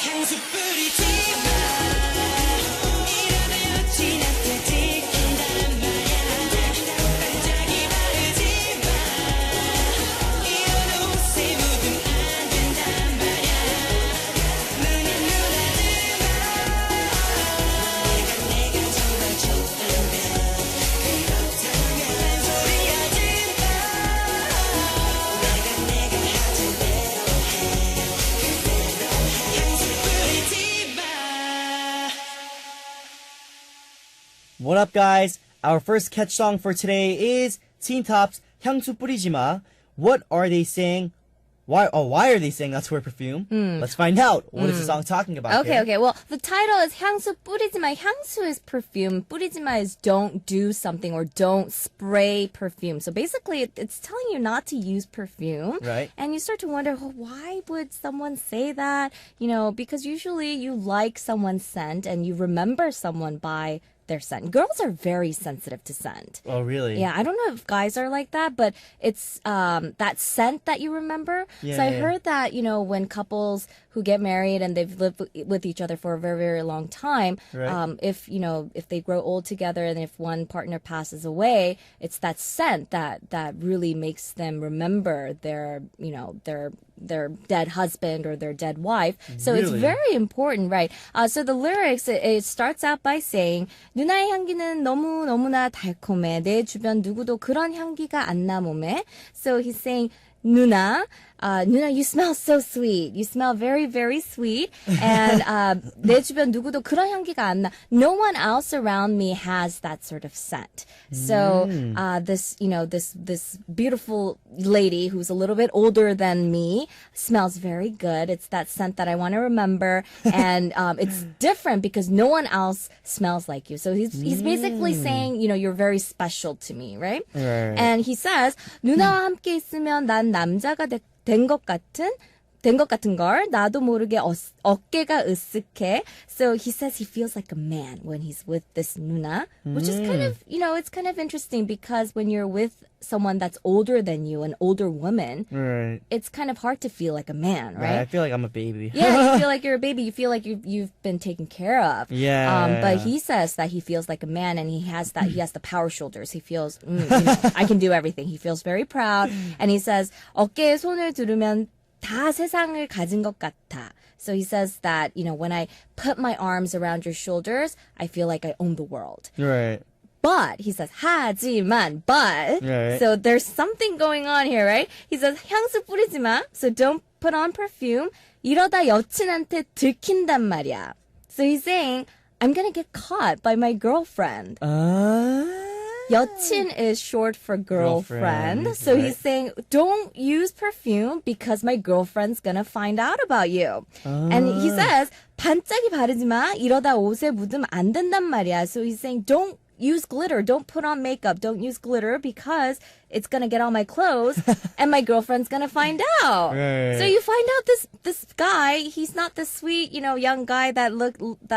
향수 뿌리지 마 이러다 여친한테 들킨단 말야 반짝이 바르지 마 이런 옷에 묻으면 안 된단 말야 눈에 눈하지 마 내가 정말 좋다면 그렇다면 소리하지 마 내가 하던 대로 향수 뿌리지 마 What up, guys? Our first catch song for today is Teen Top's 향수 뿌리지 마. What are they saying? Why are they saying that's for perfume? Let's find out. What is the song talking about? Okay, here? okay. Well, the title is 향수 뿌리지 마. 향수 is perfume. 뿌리지 마 is don't do something or don't spray perfume. So basically, it's telling you not to use perfume. Right. And you start to wonder, well, why would someone say that? You know, because usually you like someone's scent and you remember someone by their scent. Girls are very sensitive to scent. Oh, really? Yeah, I don't know if guys are like that, but it's that scent that you remember. Yeah, so I yeah. heard that, you know, when couples who get married and they've lived with each other for a very, very long time, Right. if, you know, if they grow old together and if one partner passes away, it's that scent that really makes them remember their, you know, their dead husband or their dead wife. So it's Really? very important, right? So the lyrics, it starts out by saying, 누나의 향기는 너무나 달콤해. 내 주변 누구도 그런 향기가 안 나 몸에. So he's saying, 누나, you smell so sweet. You smell very, very sweet. And 내 주변 누구도 그런 향기가 안 나. No one else around me has that sort of scent. So this, you know, this beautiful lady who's a little bit older than me smells very good. It's that scent that I want to remember, and it's different because no one else smells like you. So he's basically saying, you know, you're very special to me, right? Right. And he says, 누나와 함께 있으면 난 남자가 된 것 같은 걸 나도 모르게 어깨가 으쓱해. So he says he feels like a man when he's with this 누나, which is kind of, you know, it's kind of interesting because when you're with someone that's older than you, an older woman, Right. it's kind of hard to feel like a man, Right. I right? feel like I'm a baby. Yeah, you feel like you're a baby. You feel like you've been taken care of. Yeah. But he says that he feels like a man, and he has the power shoulders. He feels, you know, I can do everything. He feels very proud, and he says 어깨에 손을 두르면 다 세상을 가진 것 같아. So he says that, you know, when I put my arms around your shoulders, I feel like I own the world. Right. But, he says, 하지만, but. Right. So there's something going on here, right? He says, 향수 뿌리지 마. So don't put on perfume. 이러다 여친한테 들킨단 말이야. So he's saying, I'm gonna get caught by my girlfriend. 여친 is short for girlfriend. Girlfriend, So right. he's saying, don't use perfume because my girlfriend's gonna find out about you. And he says, 반짝이 바르지 마. 이러다 옷에 묻으면 안 된단 말이야. So he's saying, don't use glitter. Don't put on makeup. Don't use glitter because it's gonna get on my clothes and my girlfriend's gonna find out. Right. So you find out this guy, he's not the sweet, you know, young guy that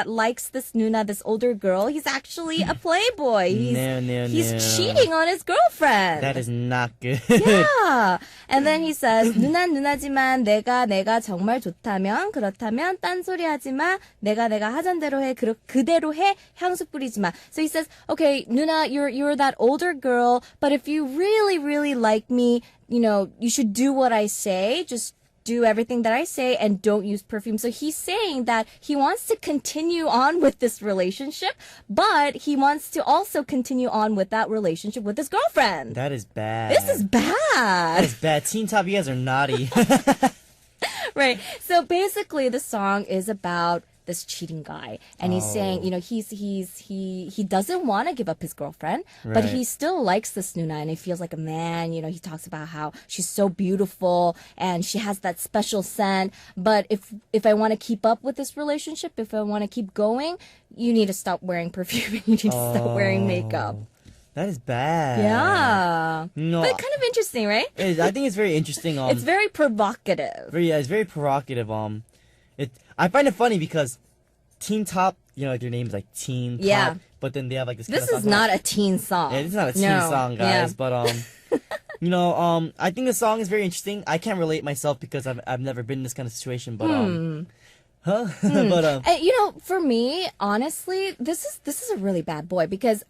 likes this Nuna, this older girl. He's actually a playboy. He's cheating on his girlfriend. That is not good. Yeah. And then he says, 누난 누나지만 내가 정말 좋다면 그렇다면 딴소리 하지 마. 내가 하던 대로 해. 그대로 해. 향수 뿌리지 마. So he says, okay, 누나, you're that older girl, but if you really like me, you know, you should do what I say. Just do everything that I say and don't use perfume. So he's saying that he wants to continue on with this relationship, but he wants to also continue on with that relationship with his girlfriend. That is bad. This is bad. That is bad. Teen Top, you guys are naughty. Right. So basically the song is about this cheating guy, and he's saying, you know, he doesn't want to give up his girlfriend, but Right. he still likes this Nuna, and he feels like a man. You know, he talks about how she's so beautiful and she has that special scent. But if I want to keep up with this relationship, if I want to keep going, you need to stop wearing perfume. You need to stop wearing makeup. That is bad. Yeah. No, But kind of interesting, right? I think it's very interesting. It's very provocative. It's very provocative. I find it funny because Teen Top, you know, like their name's like Teen Top, Yeah. but then they have like this. This kind of is song not a teen song. Yeah, this is not a teen No. song, guys. Yeah. But you know, I think the song is very interesting. I can't relate myself because I've never been in this kind of situation, but Huh? But And, for me, honestly, this is a really bad boy because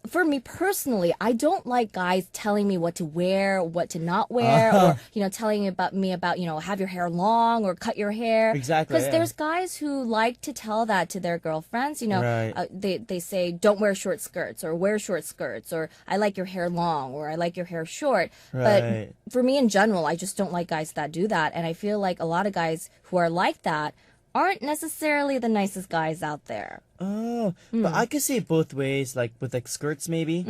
for me personally, I don't like guys telling me what to wear, what to not wear, or telling me about have your hair long or cut your hair. Exactly, Because yeah. there's guys who like to tell that to their girlfriends. Right. They say don't wear short skirts or wear short skirts or I like your hair long or I like your hair short. Right. But for me in general, I just don't like guys that do that, and I feel like a lot of guys who are like that aren't necessarily the nicest guys out there. Oh, but I could see it both ways, like with like skirts maybe.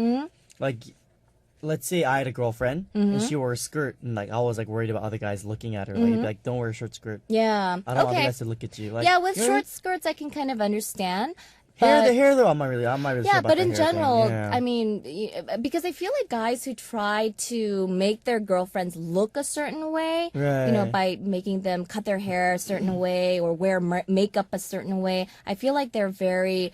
Like, let's say I had a girlfriend and she wore a skirt, and like I was like worried about other guys looking at her. Like, you'd be like, don't wear a short skirt. Yeah. I don't want other Okay. guys to look at you. Like, Yeah, with you know, short skirts, I can kind of understand. hair, But the hair though, I'm not really sure yeah, about but the in hair thing. general, Yeah. I mean, because I feel like guys who try to make their girlfriends look a certain way, Right. by making them cut their hair a certain way or wear makeup a certain way, I feel like they're very,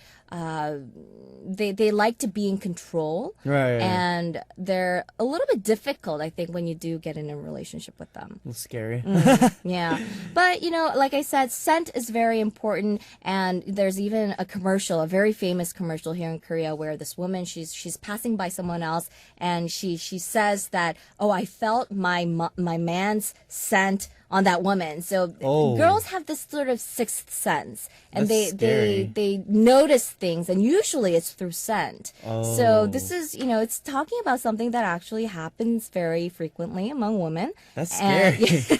they like to be in control. Right. And they're a little bit difficult, I think, when you do get in a relationship with them. A little scary. Yeah. But, like I said, scent is very important. And there's even a commercial, a very famous commercial here in Korea where this woman, she's passing by someone else and she says that, oh, I felt my man's scent on that woman. So Oh. girls have this sort of sixth sense, and That's they scary. they notice things, and usually it's through scent. Oh. So this is, it's talking about something that actually happens very frequently among women. That's And- scary.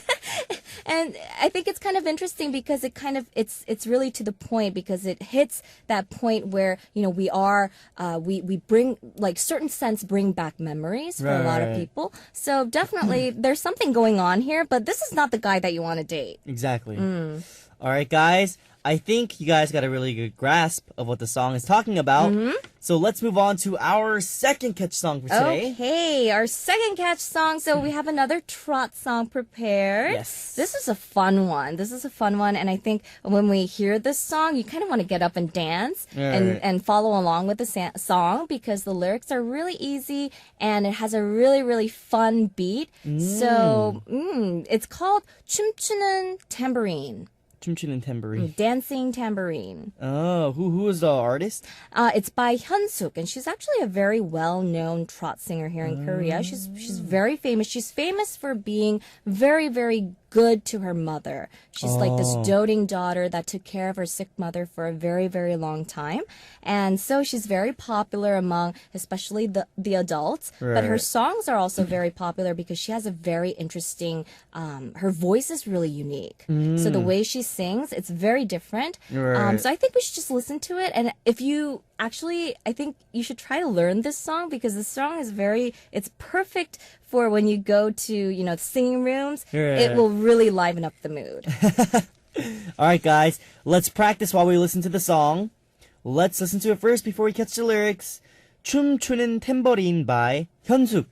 And I think it's kind of interesting because it's really to the point, because it hits that point where, we bring, like, certain scents bring back memories for a lot of Right. people. So definitely there's something going on here, but this is not the guy that you want to date. Exactly. All right, guys. I think you guys got a really good grasp of what the song is talking about. So let's move on to our second catch song for today. Okay, our second catch song. So we have another trot song prepared. Yes. This is a fun one. And I think when we hear this song, you kind of want to get up and dance Right. and follow along with the song, because the lyrics are really easy and it has a really, really fun beat. So it's called 춤추는 tambourine, 춤추는 tambourine. dancing tambourine. Oh, who is the artist? It's by Hyunsuk, and she's actually a very well-known trot singer here in Korea. She's very famous. She's famous for being very, very good to her mother. She's like this doting daughter that took care of her sick mother for a very, very long time. And so she's very popular among especially the adults. But her Right. songs are also very popular because she has a very interesting, her voice is really unique. So the way she sings, it's very different. Right. So I think we should just listen to it. And if you actually, I think you should try to learn this song, because this song is it's perfect for when you go to, singing rooms. Right. It will really liven up the mood. All right, guys. Let's practice while we listen to the song. Let's listen to it first before we catch the lyrics. 춤추는 탬버린 by 현숙.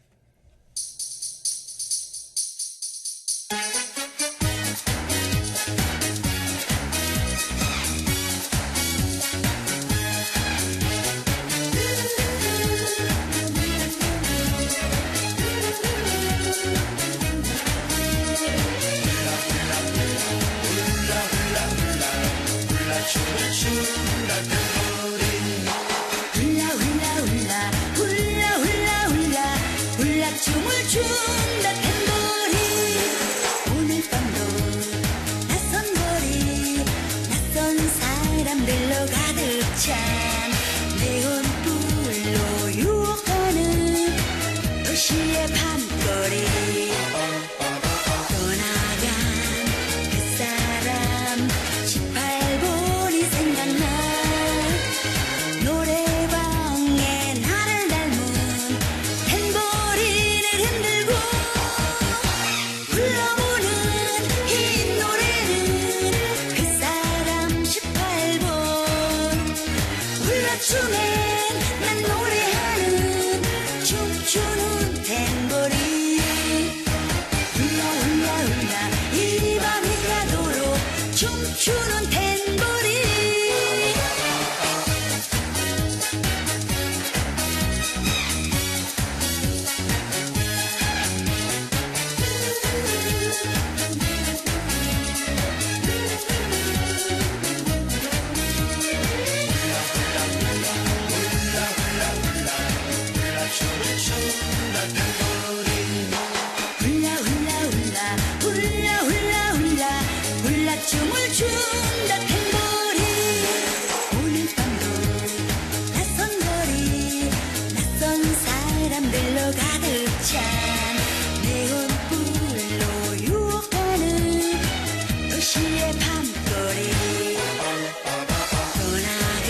훌라 훌라 훌라 훌라 훌라 훌라 훌라 춤을 춘다 탬버린 오늘 밤도 낯선 거리 낯선 사람들로 가득 찬 내온 불로 유혹하는 도시의 밤거리 떠나간 그 사람 18번이 생각나 노래방에 나를 닮은 탬버린을 흔들고 불러보는 이 노래는 그 사람 18번 불러주면 난 노래하는 춤추는 탬버린 훌라 훌라 훌라 이 밤이 가도록 춤추는 탬버린 춤을 춘다 탬버린 오늘 밤도 낯선 거리 낯선 사람들로 가득 찬 네온불로 유혹하는 도시의 밤거리 떠나간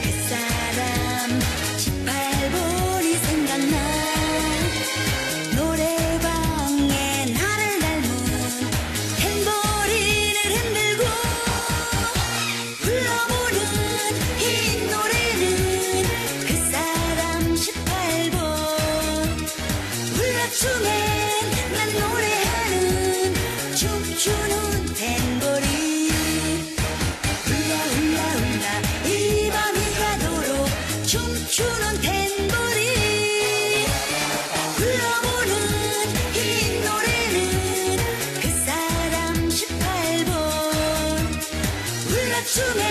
그 사람 18번이 생각나 노래방에 나를 닮은 탬버린을 흔들고 불러보는 이 노래는 그 사람 18번 울라춤엔 난 노래하는 춤추는 탬버린 울라 울라 울라 이 밤이 가도록 춤추는 탬버린 불러보는 이 노래는 그 사람 18번 울라춤엔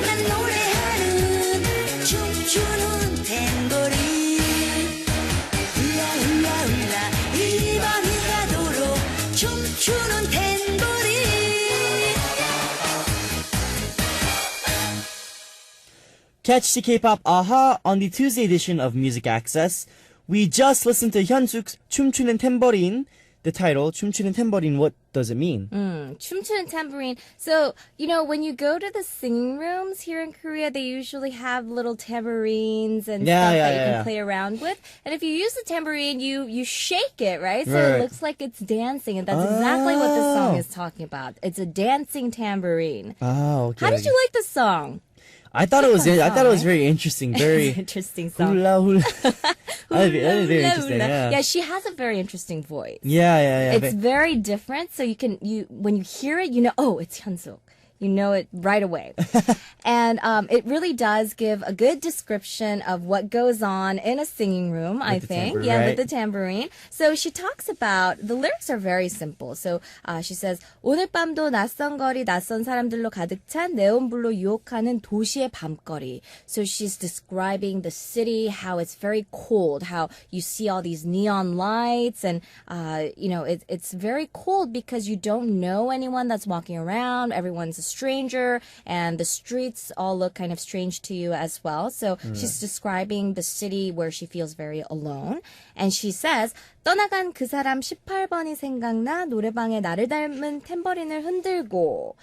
난 노래하는 춤추는 탬버린 울라 울라 울라 이 밤이 가도록 춤추는 탬버린 Catch the K-pop AHA on the Tuesday edition of Music Access. We just listened to Hyunsuk's 춤추는 탬버린. The title, 춤추는 탬버린, what does it mean? 춤추는 tambourine. So, when you go to the singing rooms here in Korea, they usually have little tambourines and stuff that you can play around with. And if you use the tambourine, you shake it, right? So Right. it looks like it's dancing. And that's exactly what this song is talking about. It's a dancing tambourine. Oh, okay. How did you like the song? I thought it was Right? very interesting. It's an Very interesting song. hula hula. That was very Hula, interesting. hula. Yeah. Yeah, she has a very interesting voice. Yeah. It's very different. So when you hear it, oh, it's Hyunsuk. You know it right away. And it really does give a good description of what goes on in a singing room, I the think. tambourine, Yeah, right? with the tambourine. So she talks about, the lyrics are very simple. So she says, 오늘 밤도 낯선 거리, 낯선 사람들로 가득 찬 네온불로 유혹하는 도시의 밤거리. So she's describing the city, how it's very cold, how you see all these neon lights, and, it's very cold because you don't know anyone that's walking around. Everyone's a stranger, and the streets all look kind of strange to you as well. So she's describing the city where she feels very alone. And she says, 떠나간 그 사람 18번이 생각나 노래방에 나를 닮은 탬버린을 흔들고.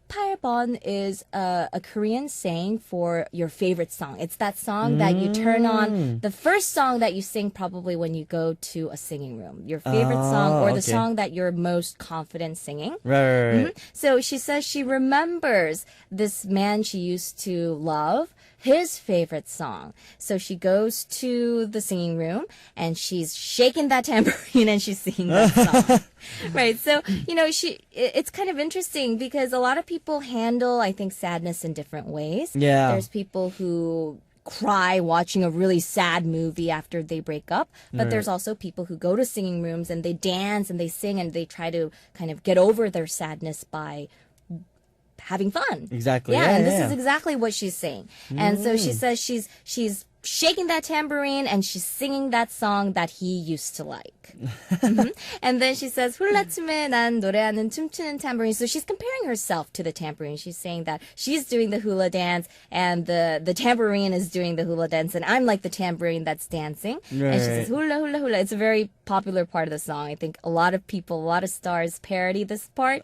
18번 is a Korean saying for your favorite song. It's that song that you turn on, the first song that you sing probably when you go to a singing room. Your favorite song or the okay. song that you're most confident singing. Right. So she says she remembers this man she used to love, his favorite song. So she goes to the singing room and she's shaking that tambourine and she's singing that song. Right. So, it's kind of interesting because a lot of people handle, I think, sadness in different ways. Yeah. There's people who cry watching a really sad movie after they break up. But there's also people who go to singing rooms and they dance and they sing and they try to kind of get over their sadness by having fun. Exactly. Yeah, Yeah, and this yeah. is exactly what she's saying. And so she says she's shaking that tambourine and she's singing that song that he used to like. And then she says, 훌라춤에 난 노래하는 춤추는 tambourine. So she's comparing herself to the tambourine. She's saying that she's doing the hula dance and the tambourine is doing the hula dance and I'm like the tambourine that's dancing. And she says, hula, hula, hula. It's a very popular part of the song. I think a lot of people, a lot of stars parody this part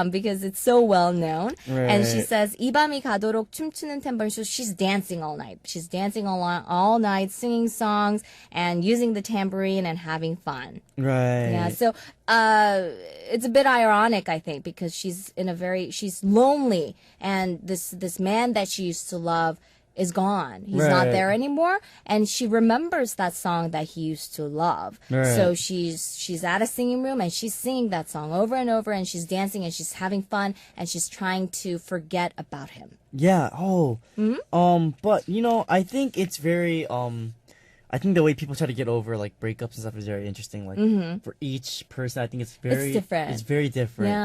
because it's so well known. And she Right. says, 이 밤이 가도록 춤추는 tambourine. So she's dancing all night. She's dancing all night, singing songs and using the tambourine and having fun. Right. Yeah, so it's a bit ironic, I think, because she's lonely, and this man that she used to love is gone. He's not Right. there anymore, and she remembers that song that he used to love. Right. So she's at a singing room and she's singing that song over and over, and she's dancing and she's having fun and she's trying to forget about him. Yeah. Oh. But I think it's very I think the way people try to get over like breakups and stuff is very interesting. Like for each person, I think it's very different. It's very different. Yeah.